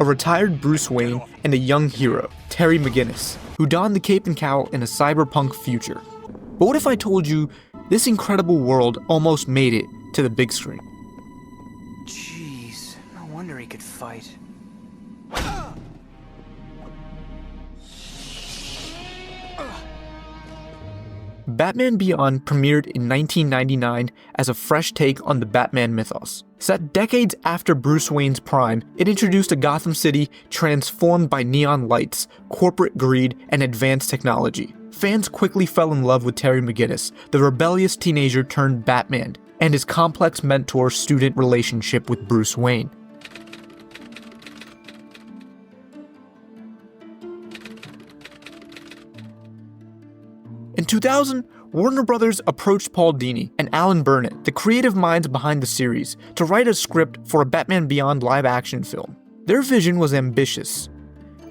a retired Bruce Wayne and a young hero, Terry McGinnis, who donned the cape and cowl in a cyberpunk future. But what if I told you this incredible world almost made it to the big screen? Jeez, no wonder he could fight. Batman Beyond premiered in 1999 as a fresh take on the Batman mythos. Set decades after Bruce Wayne's prime, it introduced a Gotham City transformed by neon lights, corporate greed, and advanced technology. Fans quickly fell in love with Terry McGinnis, the rebellious teenager turned Batman, and his complex mentor-student relationship with Bruce Wayne. In 2000, Warner Bros. Approached Paul Dini and Alan Burnett, the creative minds behind the series, to write a script for a Batman Beyond live-action film. Their vision was ambitious.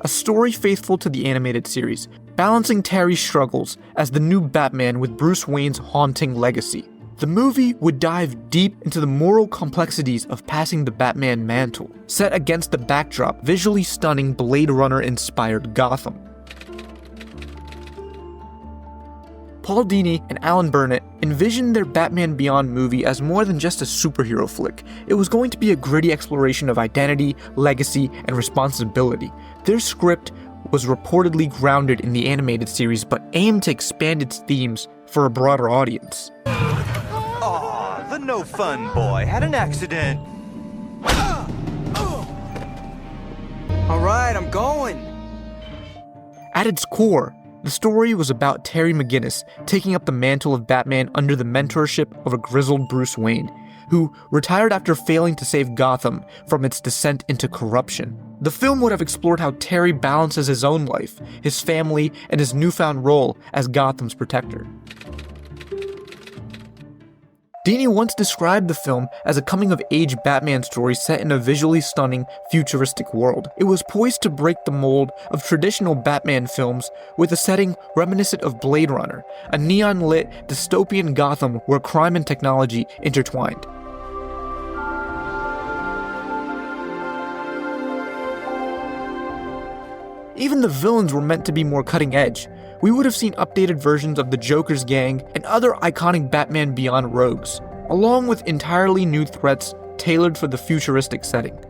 A story faithful to the animated series, balancing Terry's struggles as the new Batman with Bruce Wayne's haunting legacy. The movie would dive deep into the moral complexities of passing the Batman mantle, set against the backdrop visually stunning Blade Runner-inspired Gotham. Paul Dini and Alan Burnett envisioned their Batman Beyond movie as more than just a superhero flick. It was going to be a gritty exploration of identity, legacy, and responsibility. Their script was reportedly grounded in the animated series, but aimed to expand its themes for a broader audience. Aw, the no-fun boy had an accident. Alright, I'm going. At its core, the story was about Terry McGinnis taking up the mantle of Batman under the mentorship of a grizzled Bruce Wayne, who retired after failing to save Gotham from its descent into corruption. The film would have explored how Terry balances his own life, his family, and his newfound role as Gotham's protector. Dini once described the film as a coming-of-age Batman story set in a visually stunning, futuristic world. It was poised to break the mold of traditional Batman films with a setting reminiscent of Blade Runner, a neon-lit, dystopian Gotham where crime and technology intertwined. Even the villains were meant to be more cutting-edge. We would have seen updated versions of the Joker's gang and other iconic Batman Beyond rogues, along with entirely new threats tailored for the futuristic setting.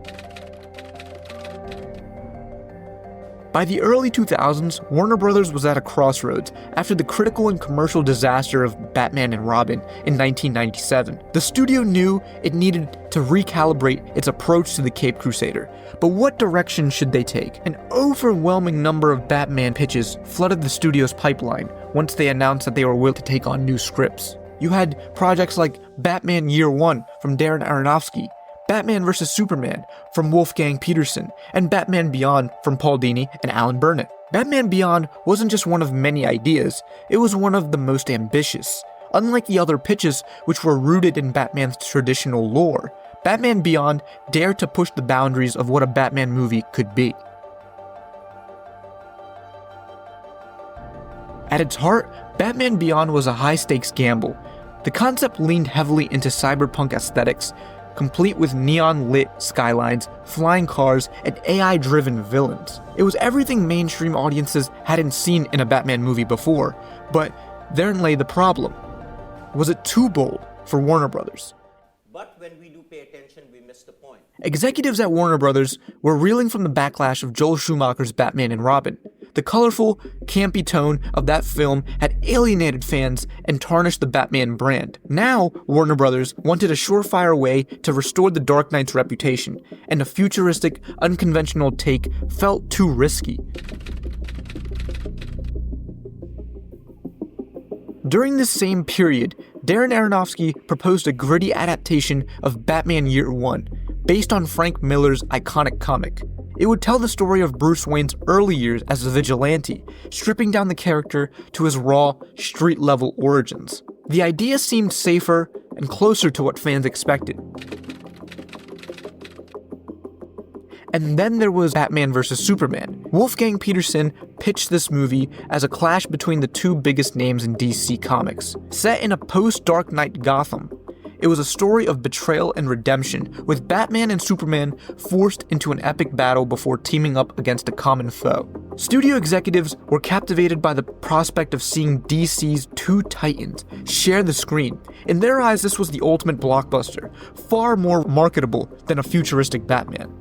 By the early 2000s, Warner Bros. Was at a crossroads after the critical and commercial disaster of Batman and Robin in 1997. The studio knew it needed to recalibrate its approach to the Caped Crusader, but what direction should they take? An overwhelming number of Batman pitches flooded the studio's pipeline once they announced that they were willing to take on new scripts. You had projects like Batman Year One from Darren Aronofsky, Batman vs. Superman from Wolfgang Peterson, and Batman Beyond from Paul Dini and Alan Burnett. Batman Beyond wasn't just one of many ideas, it was one of the most ambitious. Unlike the other pitches, which were rooted in Batman's traditional lore, Batman Beyond dared to push the boundaries of what a Batman movie could be. At its heart, Batman Beyond was a high-stakes gamble. The concept leaned heavily into cyberpunk aesthetics, complete with neon-lit skylines, flying cars, and AI-driven villains. It was everything mainstream audiences hadn't seen in a Batman movie before, but therein lay the problem. Was it too bold for Warner Bros.? But when we do pay attention, we miss the point. Executives at Warner Bros. Were reeling from the backlash of Joel Schumacher's Batman and Robin. The colorful, campy tone of that film had alienated fans and tarnished the Batman brand. Now, Warner Bros. Wanted a surefire way to restore the Dark Knight's reputation, and a futuristic, unconventional take felt too risky. During this same period, Darren Aronofsky proposed a gritty adaptation of Batman Year One, based on Frank Miller's iconic comic. It would tell the story of Bruce Wayne's early years as a vigilante, stripping down the character to his raw, street-level origins. The idea seemed safer and closer to what fans expected. And then there was Batman vs. Superman. Wolfgang Peterson pitched this movie as a clash between the two biggest names in DC Comics. Set in a post-Dark Knight Gotham, It was a story of betrayal and redemption, with Batman and Superman forced into an epic battle before teaming up against a common foe. Studio executives were captivated by the prospect of seeing DC's two titans share the screen. In their eyes, this was the ultimate blockbuster, far more marketable than a futuristic Batman.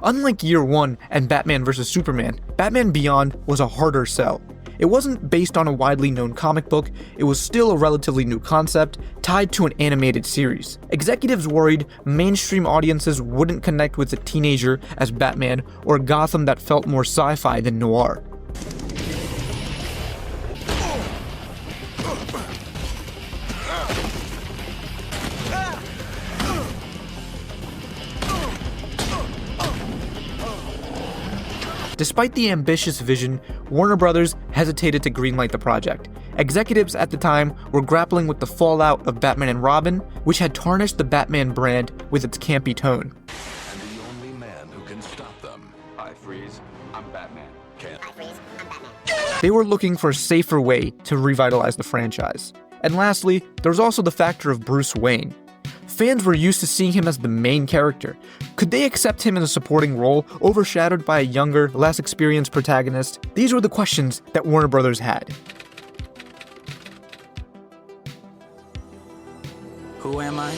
Unlike Year One and Batman vs. Superman, Batman Beyond was a harder sell. It wasn't based on a widely known comic book, it was still a relatively new concept, tied to an animated series. Executives worried mainstream audiences wouldn't connect with a teenager as Batman or a Gotham that felt more sci-fi than noir. Despite the ambitious vision, Warner Brothers hesitated to greenlight the project. Executives at the time were grappling with the fallout of Batman and Robin, which had tarnished the Batman brand with its campy tone. And the only man who can stop them. I freeze, I'm Batman. Can't. I freeze, I'm Batman. They were looking for a safer way to revitalize the franchise. And lastly, there was also the factor of Bruce Wayne. Fans were used to seeing him as the main character. Could they accept him in a supporting role, overshadowed by a younger, less experienced protagonist? These were the questions that Warner Brothers had. Who am I?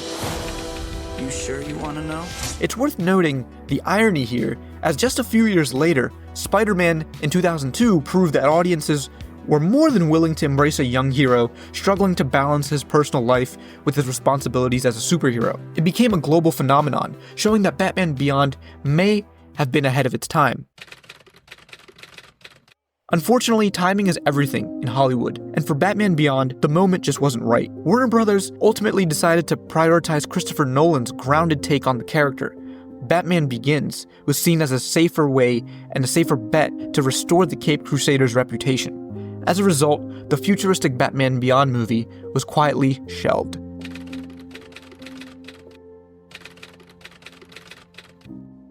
You sure you want to know? It's worth noting the irony here, as just a few years later, Spider-Man in 2002 proved that audiences were more than willing to embrace a young hero struggling to balance his personal life with his responsibilities as a superhero. It became a global phenomenon, showing that Batman Beyond may have been ahead of its time. Unfortunately, timing is everything in Hollywood, and for Batman Beyond, the moment just wasn't right. Warner Brothers ultimately decided to prioritize Christopher Nolan's grounded take on the character. Batman Begins was seen as a safer way and a safer bet to restore the Caped Crusader's reputation. As a result, the futuristic Batman Beyond movie was quietly shelved.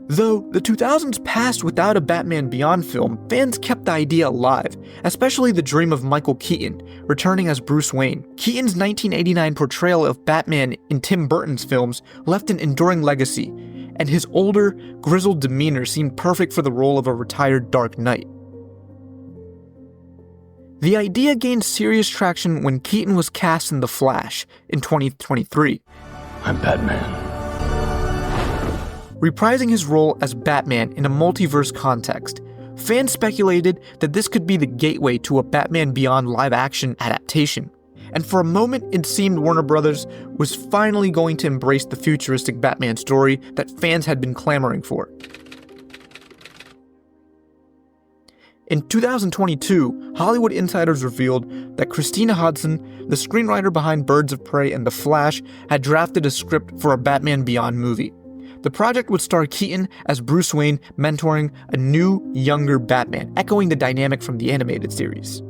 Though the 2000s passed without a Batman Beyond film, fans kept the idea alive, especially the dream of Michael Keaton returning as Bruce Wayne. Keaton's 1989 portrayal of Batman in Tim Burton's films left an enduring legacy, and his older, grizzled demeanor seemed perfect for the role of a retired Dark Knight. The idea gained serious traction when Keaton was cast in The Flash in 2023. I'm Batman. Reprising his role as Batman in a multiverse context, fans speculated that this could be the gateway to a Batman Beyond live-action adaptation. And for a moment, it seemed Warner Brothers was finally going to embrace the futuristic Batman story that fans had been clamoring for. In 2022, Hollywood insiders revealed that Christina Hodson, the screenwriter behind Birds of Prey and The Flash, had drafted a script for a Batman Beyond movie. The project would star Keaton as Bruce Wayne mentoring a new, younger Batman, echoing the dynamic from the animated series.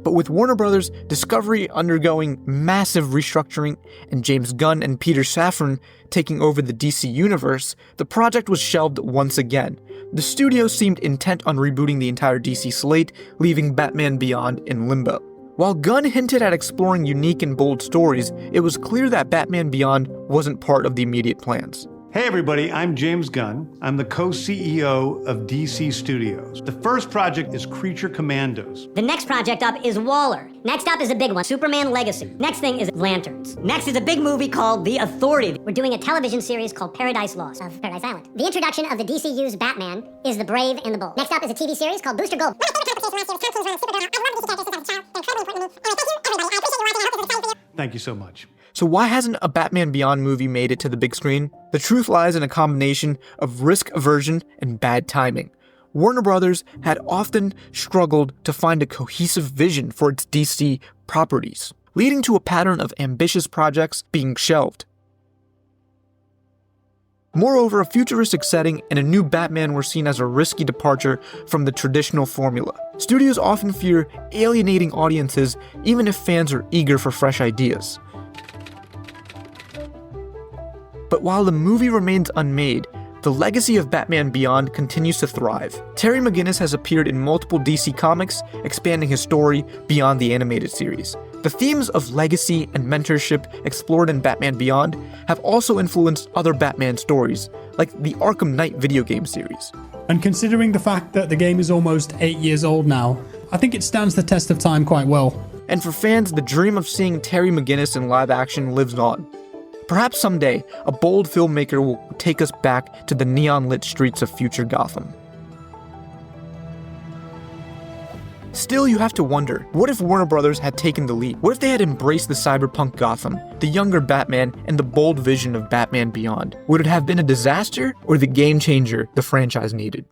But with Warner Brothers Discovery undergoing massive restructuring and James Gunn and Peter Safran taking over the DC universe, the project was shelved once again. The studio seemed intent on rebooting the entire DC slate, leaving Batman Beyond in limbo. While Gunn hinted at exploring unique and bold stories, it was clear that Batman Beyond wasn't part of the immediate plans. Hey everybody, I'm James Gunn. I'm the co-CEO of DC Studios. The first project is Creature Commandos. The next project up is Waller. Next up is a big one, Superman Legacy. Next thing is Lanterns. Next is a big movie called The Authority. We're doing a television series called Paradise Lost of Paradise Island. The introduction of the DCU's Batman is The Brave and the Bold. Next up is a TV series called Booster Gold. Thank you so much. So why hasn't a Batman Beyond movie made it to the big screen? The truth lies in a combination of risk aversion and bad timing. Warner Brothers had often struggled to find a cohesive vision for its DC properties, leading to a pattern of ambitious projects being shelved. Moreover, a futuristic setting and a new Batman were seen as a risky departure from the traditional formula. Studios often fear alienating audiences even if fans are eager for fresh ideas. But while the movie remains unmade, The legacy of Batman Beyond continues to thrive. Terry McGinnis has appeared in multiple DC comics, expanding his story beyond the animated series. The themes of legacy and mentorship explored in Batman Beyond have also influenced other Batman stories, like the Arkham Knight video game series. And considering the fact that the game is almost 8 years old now, I think it stands the test of time quite well. And for fans, the dream of seeing Terry McGinnis in live action lives on. Perhaps someday, a bold filmmaker will take us back to the neon-lit streets of future Gotham. Still, you have to wonder, what if Warner Brothers had taken the lead? What if they had embraced the cyberpunk Gotham, the younger Batman, and the bold vision of Batman Beyond? Would it have been a disaster or the game changer the franchise needed?